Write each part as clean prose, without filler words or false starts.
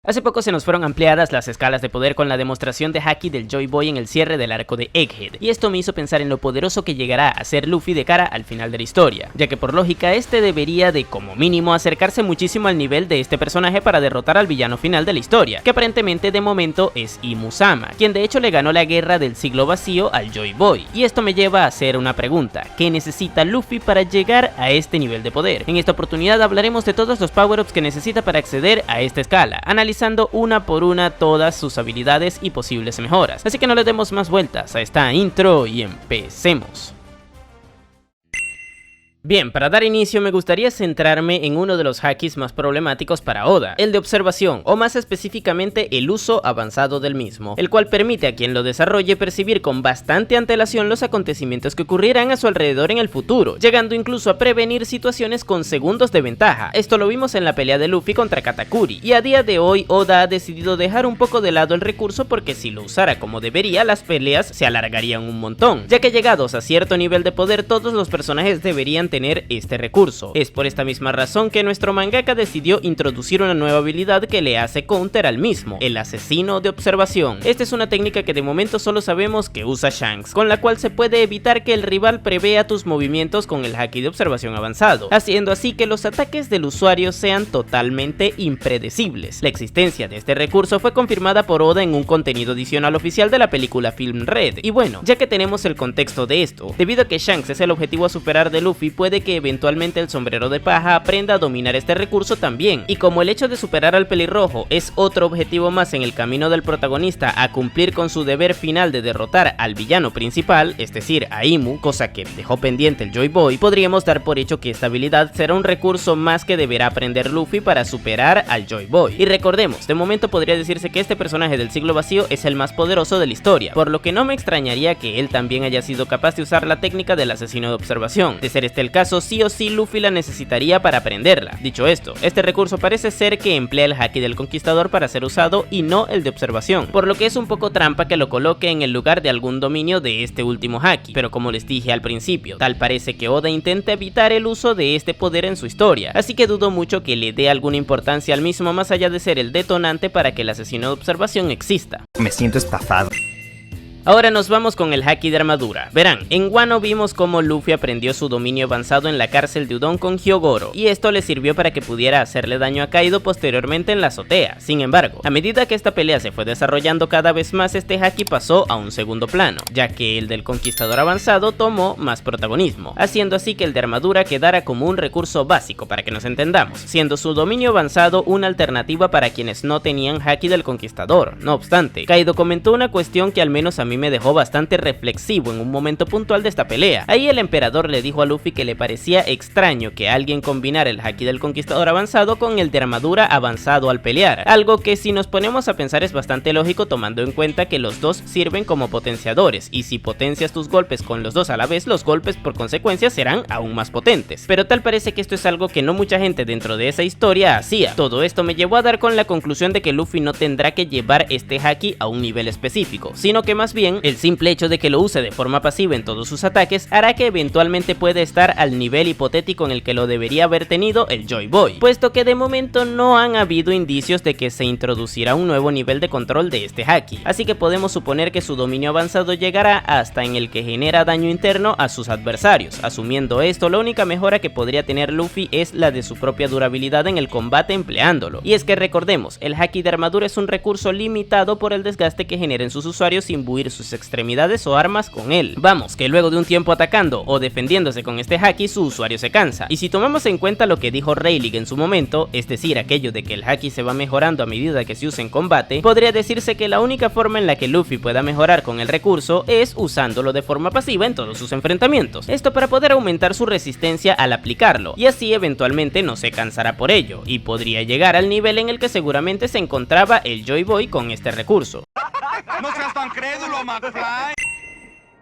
Hace poco se nos fueron ampliadas las escalas de poder con la demostración de Haki del Joy Boy en el cierre del arco de Egghead, y esto me hizo pensar en lo poderoso que llegará a ser Luffy de cara al final de la historia, ya que por lógica este debería de como mínimo acercarse muchísimo al nivel de este personaje para derrotar al villano final de la historia, que aparentemente de momento es Imu-sama, quien de hecho le ganó la guerra del siglo vacío al Joy Boy, y esto me lleva a hacer una pregunta: ¿qué necesita Luffy para llegar a este nivel de poder? En esta oportunidad hablaremos de todos los power-ups que necesita para acceder a esta escala, analizando una por una todas sus habilidades y posibles mejoras. Así que no le demos más vueltas a esta intro y empecemos. Bien, para dar inicio me gustaría centrarme en uno de los hakis más problemáticos para Oda, el de observación, o más específicamente el uso avanzado del mismo, el cual permite a quien lo desarrolle percibir con bastante antelación los acontecimientos que ocurrirán a su alrededor en el futuro, llegando incluso a prevenir situaciones con segundos de ventaja. Esto lo vimos en la pelea de Luffy contra Katakuri, y a día de hoy Oda ha decidido dejar un poco de lado el recurso porque si lo usara como debería, las peleas se alargarían un montón, ya que llegados a cierto nivel de poder todos los personajes deberían tener este recurso. Es por esta misma razón que nuestro mangaka decidió introducir una nueva habilidad que le hace counter al mismo, el asesino de observación. Esta es una técnica que de momento solo sabemos que usa Shanks, con la cual se puede evitar que el rival prevea tus movimientos con el haki de observación avanzado, haciendo así que los ataques del usuario sean totalmente impredecibles. La existencia de este recurso fue confirmada por Oda en un contenido adicional oficial de la película Film Red, y bueno, ya que tenemos el contexto de esto, debido a que Shanks es el objetivo a superar de Luffy, puede que eventualmente el sombrero de paja aprenda a dominar este recurso también, y como el hecho de superar al pelirrojo es otro objetivo más en el camino del protagonista a cumplir con su deber final de derrotar al villano principal, es decir, a Imu, cosa que dejó pendiente el Joy Boy, podríamos dar por hecho que esta habilidad será un recurso más que deberá aprender Luffy para superar al Joy Boy. Y recordemos, de momento podría decirse que este personaje del siglo vacío es el más poderoso de la historia, por lo que no me extrañaría que él también haya sido capaz de usar la técnica del asesino de observación. De ser este el caso, sí o sí Luffy la necesitaría para aprenderla. Dicho esto, este recurso parece ser que emplea el haki del conquistador para ser usado y no el de observación, por lo que es un poco trampa que lo coloque en el lugar de algún dominio de este último haki, pero como les dije al principio, tal parece que Oda intenta evitar el uso de este poder en su historia, así que dudo mucho que le dé alguna importancia al mismo más allá de ser el detonante para que el asesino de observación exista. Me siento estafado. Ahora nos vamos con el haki de armadura. Verán, en Wano vimos cómo Luffy aprendió su dominio avanzado en la cárcel de Udon con Hyogoro, y esto le sirvió para que pudiera hacerle daño a Kaido posteriormente en la azotea. Sin embargo, a medida que esta pelea se fue desarrollando cada vez más, este haki pasó a un segundo plano, ya que el del conquistador avanzado tomó más protagonismo, haciendo así que el de armadura quedara como un recurso básico para que nos entendamos, siendo su dominio avanzado una alternativa para quienes no tenían haki del conquistador. No obstante, Kaido comentó una cuestión que al menos a mí me dejó bastante reflexivo en un momento puntual de esta pelea. Ahí el emperador le dijo a Luffy que le parecía extraño que alguien combinara el haki del conquistador avanzado con el de armadura avanzado al pelear, algo que si nos ponemos a pensar es bastante lógico tomando en cuenta que los dos sirven como potenciadores, y si potencias tus golpes con los dos a la vez, los golpes por consecuencia serán aún más potentes. Pero tal parece que esto es algo que no mucha gente dentro de esa historia hacía. Todo esto me llevó a dar con la conclusión de que Luffy no tendrá que llevar este haki a un nivel específico, sino que más bien el simple hecho de que lo use de forma pasiva en todos sus ataques hará que eventualmente pueda estar al nivel hipotético en el que lo debería haber tenido el Joy Boy, puesto que de momento no han habido indicios de que se introducirá un nuevo nivel de control de este haki, así que podemos suponer que su dominio avanzado llegará hasta en el que genera daño interno a sus adversarios. Asumiendo esto, la única mejora que podría tener Luffy es la de su propia durabilidad en el combate empleándolo, y es que recordemos, el haki de armadura es un recurso limitado por el desgaste que genera en sus usuarios imbuir sus extremidades o armas con él. Vamos, que luego de un tiempo atacando o defendiéndose con este haki, su usuario se cansa, y si tomamos en cuenta lo que dijo Rayleigh en su momento, es decir, aquello de que el haki se va mejorando a medida que se usa en combate, podría decirse que la única forma en la que Luffy pueda mejorar con el recurso es usándolo de forma pasiva en todos sus enfrentamientos, esto para poder aumentar su resistencia al aplicarlo, y así eventualmente no se cansará por ello, y podría llegar al nivel en el que seguramente se encontraba el Joy Boy con este recurso. No seas tan crédulo, McFly.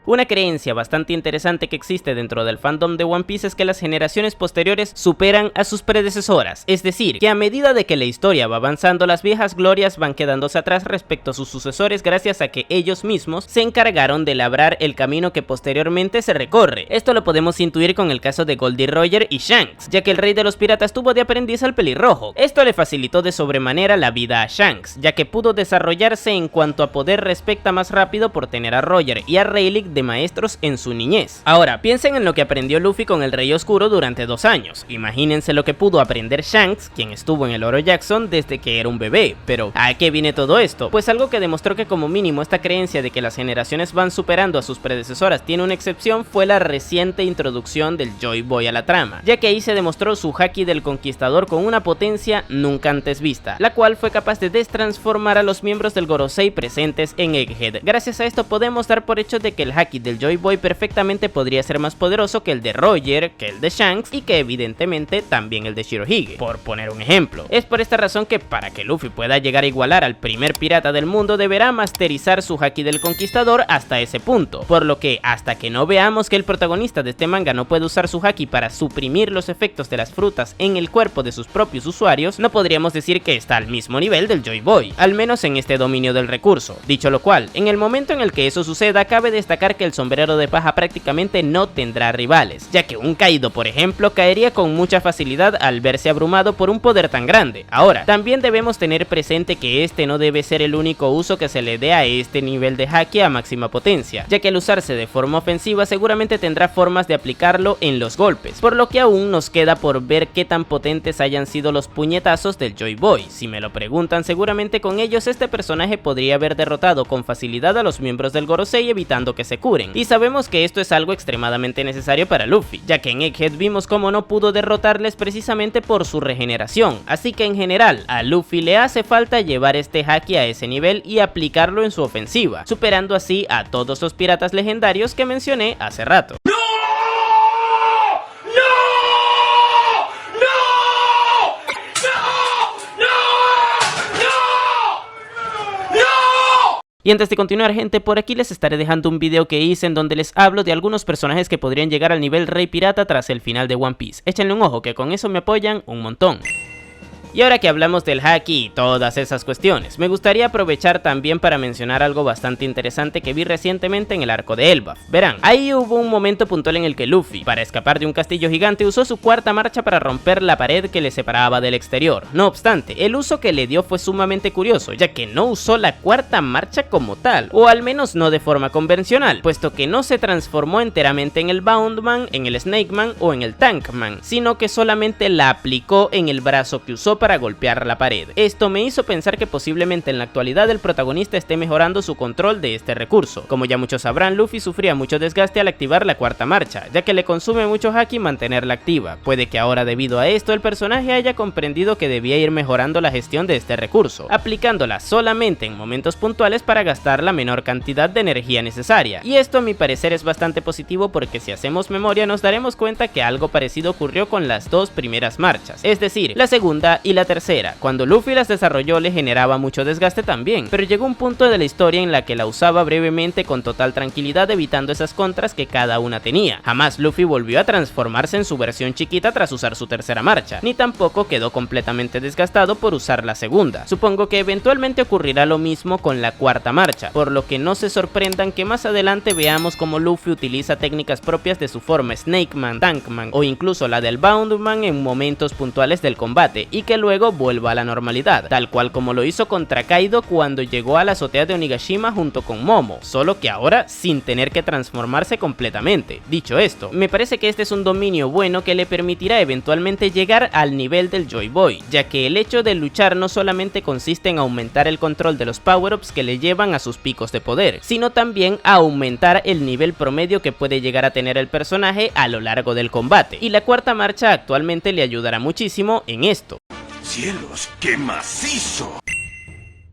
Una creencia bastante interesante que existe dentro del fandom de One Piece es que las generaciones posteriores superan a sus predecesoras, es decir, que a medida de que la historia va avanzando, las viejas glorias van quedándose atrás respecto a sus sucesores gracias a que ellos mismos se encargaron de labrar el camino que posteriormente se recorre. Esto lo podemos intuir con el caso de Goldie Roger y Shanks, ya que el rey de los piratas tuvo de aprendiz al pelirrojo. Esto le facilitó de sobremanera la vida a Shanks, ya que pudo desarrollarse en cuanto a poder respecta más rápido por tener a Roger y a Rayleigh de maestros en su niñez. Ahora, piensen en lo que aprendió Luffy con el Rey Oscuro durante 2 años. Imagínense lo que pudo aprender Shanks, quien estuvo en el Oro Jackson desde que era un bebé. Pero, ¿a qué viene todo esto? Pues algo que demostró que como mínimo esta creencia de que las generaciones van superando a sus predecesoras tiene una excepción fue la reciente introducción del Joy Boy a la trama, ya que ahí se demostró su Haki del Conquistador con una potencia nunca antes vista, la cual fue capaz de destransformar a los miembros del Gorosei presentes en Egghead. Gracias a esto podemos dar por hecho de que el Haki del Joy Boy perfectamente podría ser más poderoso que el de Roger, que el de Shanks y que evidentemente también el de Shirohige, por poner un ejemplo. Es por esta razón que para que Luffy pueda llegar a igualar al primer pirata del mundo deberá masterizar su Haki del Conquistador hasta ese punto, por lo que hasta que no veamos que el protagonista de este manga no puede usar su Haki para suprimir los efectos de las frutas en el cuerpo de sus propios usuarios, no podríamos decir que está al mismo nivel del Joy Boy, al menos en este dominio del recurso. Dicho lo cual, en el momento en el que eso suceda, cabe destacar que el sombrero de paja prácticamente no tendrá rivales, ya que un Kaido, por ejemplo, caería con mucha facilidad al verse abrumado por un poder tan grande. Ahora, también debemos tener presente que este no debe ser el único uso que se le dé a este nivel de Haki a máxima potencia, ya que al usarse de forma ofensiva seguramente tendrá formas de aplicarlo en los golpes, por lo que aún nos queda por ver qué tan potentes hayan sido los puñetazos del Joy Boy. Si me lo preguntan, seguramente con ellos este personaje podría haber derrotado con facilidad a los miembros del Gorosei evitando que se curen, y sabemos que esto es algo extremadamente necesario para Luffy, ya que en Egghead vimos cómo no pudo derrotarles precisamente por su regeneración, así que en general a Luffy le hace falta llevar este Haki a ese nivel y aplicarlo en su ofensiva, superando así a todos los piratas legendarios que mencioné hace rato. Y antes de continuar, gente, por aquí les estaré dejando un video que hice en donde les hablo de algunos personajes que podrían llegar al nivel Rey Pirata tras el final de One Piece. Échenle un ojo, que con eso me apoyan un montón. Y ahora que hablamos del Haki y todas esas cuestiones, me gustaría aprovechar también para mencionar algo bastante interesante que vi recientemente en el arco de Elbaf. Verán, ahí hubo un momento puntual en el que Luffy, para escapar de un castillo gigante, usó su cuarta marcha para romper la pared que le separaba del exterior. No obstante, el uso que le dio fue sumamente curioso, ya que no usó la cuarta marcha como tal, o al menos no de forma convencional, puesto que no se transformó enteramente en el Boundman, en el Snakeman o en el Tankman, sino que solamente la aplicó en el brazo que usó para golpear la pared. Esto me hizo pensar que posiblemente en la actualidad el protagonista esté mejorando su control de este recurso. Como ya muchos sabrán, Luffy sufría mucho desgaste al activar la cuarta marcha, ya que le consume mucho Haki mantenerla activa. Puede que ahora, debido a esto, el personaje haya comprendido que debía ir mejorando la gestión de este recurso, aplicándola solamente en momentos puntuales para gastar la menor cantidad de energía necesaria. Y esto a mi parecer es bastante positivo, porque si hacemos memoria nos daremos cuenta que algo parecido ocurrió con las dos primeras marchas, es decir, la segunda y la tercera. Cuando Luffy las desarrolló le generaba mucho desgaste también, pero llegó un punto de la historia en la que la usaba brevemente con total tranquilidad, evitando esas contras que cada una tenía. Jamás Luffy volvió a transformarse en su versión chiquita tras usar su tercera marcha, ni tampoco quedó completamente desgastado por usar la segunda. Supongo que eventualmente ocurrirá lo mismo con la cuarta marcha, por lo que no se sorprendan que más adelante veamos cómo Luffy utiliza técnicas propias de su forma Snakeman, Tankman o incluso la del Boundman en momentos puntuales del combate, y que luego vuelva a la normalidad, tal cual como lo hizo contra Kaido cuando llegó a la azotea de Onigashima junto con Momo, solo que ahora sin tener que transformarse completamente. Dicho esto, me parece que este es un dominio bueno que le permitirá eventualmente llegar al nivel del Joy Boy, ya que el hecho de luchar no solamente consiste en aumentar el control de los power-ups que le llevan a sus picos de poder, sino también a aumentar el nivel promedio que puede llegar a tener el personaje a lo largo del combate, y la cuarta marcha actualmente le ayudará muchísimo en esto. ¡Cielos, qué macizo!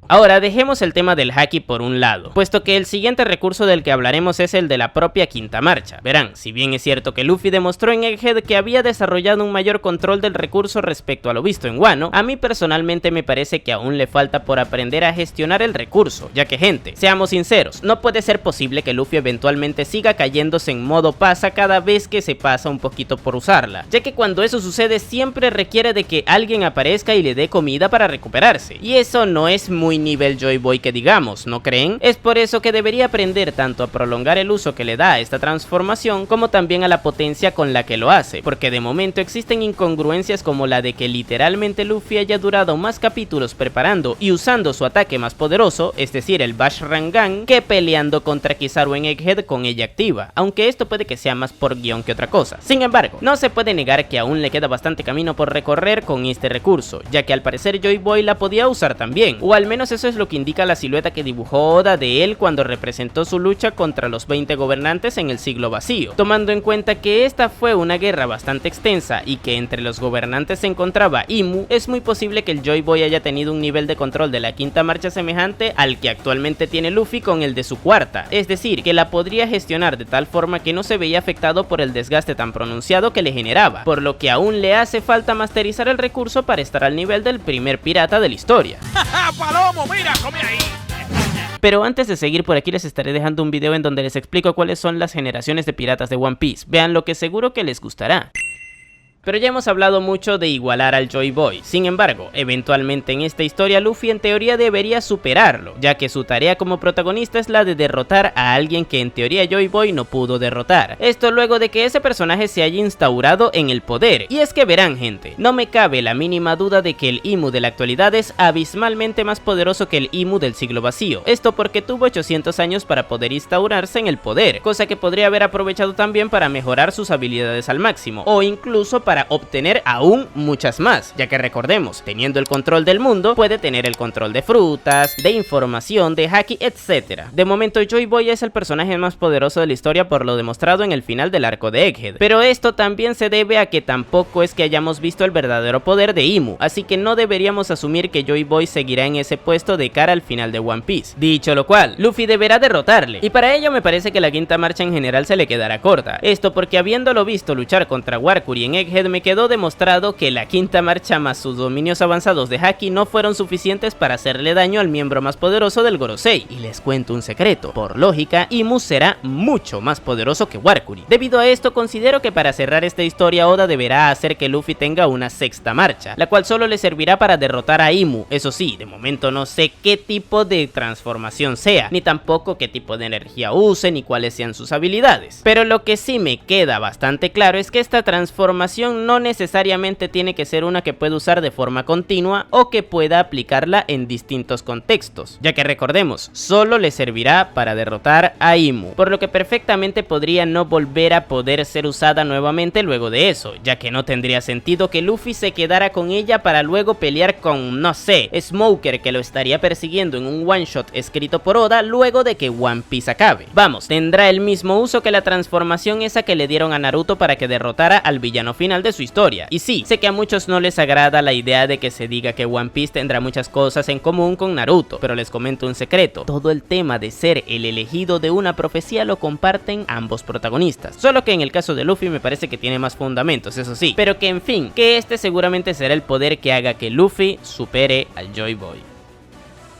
Ahora dejemos el tema del haki por un lado, puesto que el siguiente recurso del que hablaremos es el de la propia quinta marcha. Verán, si bien es cierto que Luffy demostró en Egghead que había desarrollado un mayor control del recurso respecto a lo visto en Wano, a mí personalmente me parece que aún le falta por aprender a gestionar el recurso, ya que gente, seamos sinceros, no puede ser posible que Luffy eventualmente siga cayéndose en modo pasa cada vez que se pasa un poquito por usarla, ya que cuando eso sucede siempre requiere de que alguien aparezca y le dé comida para recuperarse, y eso no es muy nivel Joy Boy que digamos, ¿no creen? Es por eso que debería aprender tanto a prolongar el uso que le da a esta transformación como también a la potencia con la que lo hace, porque de momento existen incongruencias como la de que literalmente Luffy haya durado más capítulos preparando y usando su ataque más poderoso, es decir el Bash Rangan, que peleando contra Kizaru en Egghead con ella activa, aunque esto puede que sea más por guión que otra cosa. Sin embargo, no se puede negar que aún le queda bastante camino por recorrer con este recurso, ya que al parecer Joy Boy la podía usar también, o al menos eso es lo que indica la silueta que dibujó Oda de él cuando representó su lucha contra los 20 gobernantes en el siglo vacío, tomando en cuenta que esta fue una guerra bastante extensa y que entre los gobernantes se encontraba Imu, es muy posible que el Joy Boy haya tenido un nivel de control de la quinta marcha semejante al que actualmente tiene Luffy con el de su cuarta, es decir, que la podría gestionar de tal forma que no se veía afectado por el desgaste tan pronunciado que le generaba, por lo que aún le hace falta masterizar el recurso para estar al nivel del primer pirata de la historia. ¡Palomo, mira, come ahí! Pero antes de seguir, por aquí les estaré dejando un video en donde les explico cuáles son las generaciones de piratas de One Piece. Vean lo que seguro que les gustará. Pero ya hemos hablado mucho de igualar al Joy Boy, sin embargo, eventualmente en esta historia Luffy en teoría debería superarlo, ya que su tarea como protagonista es la de derrotar a alguien que en teoría Joy Boy no pudo derrotar. Esto luego de que ese personaje se haya instaurado en el poder, y es que verán gente, no me cabe la mínima duda de que el Imu de la actualidad es abismalmente más poderoso que el Imu del siglo vacío, esto porque tuvo 800 años para poder instaurarse en el poder, cosa que podría haber aprovechado también para mejorar sus habilidades al máximo, o incluso para obtener aún muchas más, ya que recordemos, teniendo el control del mundo, puede tener el control de frutas, de información, de haki, etc. De momento Joy Boy es el personaje más poderoso de la historia por lo demostrado en el final del arco de Egghead, pero esto también se debe a que tampoco es que hayamos visto el verdadero poder de Imu, así que no deberíamos asumir que Joy Boy seguirá en ese puesto de cara al final de One Piece. Dicho lo cual, Luffy deberá derrotarle, y para ello me parece que la quinta marcha en general se le quedará corta, esto porque habiéndolo visto luchar contra Warcuri en Egghead me quedó demostrado que la quinta marcha más sus dominios avanzados de haki no fueron suficientes para hacerle daño al miembro más poderoso del Gorosei, y les cuento un secreto, por lógica Imu será mucho más poderoso que Warcuri. Debido a esto considero que para cerrar esta historia Oda deberá hacer que Luffy tenga una sexta marcha, la cual solo le servirá para derrotar a Imu. Eso sí, de momento no sé qué tipo de transformación sea, ni tampoco qué tipo de energía use, ni cuáles sean sus habilidades, pero lo que sí me queda bastante claro es que esta transformación no necesariamente tiene que ser una que pueda usar de forma continua o que pueda aplicarla en distintos contextos, ya que recordemos, solo le servirá para derrotar a Imu, por lo que perfectamente podría no volver a poder ser usada nuevamente luego de eso, ya que no tendría sentido que Luffy se quedara con ella para luego pelear con, no sé, Smoker, que lo estaría persiguiendo en un one shot escrito por Oda luego de que One Piece acabe. Vamos, tendrá el mismo uso que la transformación esa que le dieron a Naruto para que derrotara al villano final de su historia. Y sí, sé que a muchos no les agrada la idea de que se diga que One Piece tendrá muchas cosas en común con Naruto, pero les comento un secreto, todo el tema de ser el elegido de una profecía lo comparten ambos protagonistas, solo que en el caso de Luffy me parece que tiene más fundamentos, eso sí, pero que en fin, que este seguramente será el poder que haga que Luffy supere al Joy Boy.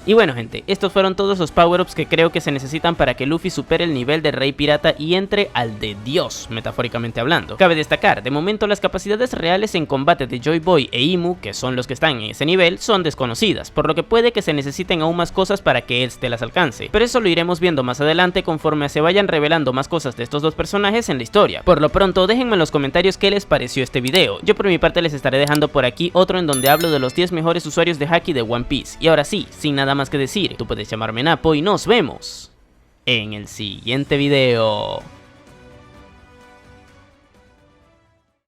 Y bueno gente, estos fueron todos los power-ups que creo que se necesitan para que Luffy supere el nivel de Rey Pirata y entre al de Dios, metafóricamente hablando. Cabe destacar, de momento las capacidades reales en combate de Joy Boy e Imu, que son los que están en ese nivel, son desconocidas, por lo que puede que se necesiten aún más cosas para que este las alcance, pero eso lo iremos viendo más adelante conforme se vayan revelando más cosas de estos dos personajes en la historia. Por lo pronto, déjenme en los comentarios qué les pareció este video. Yo por mi parte les estaré dejando por aquí otro en donde hablo de los 10 mejores usuarios de haki de One Piece. Y ahora sí, sin nada más que decir, tú puedes llamarme Napo y nos vemos en el siguiente video.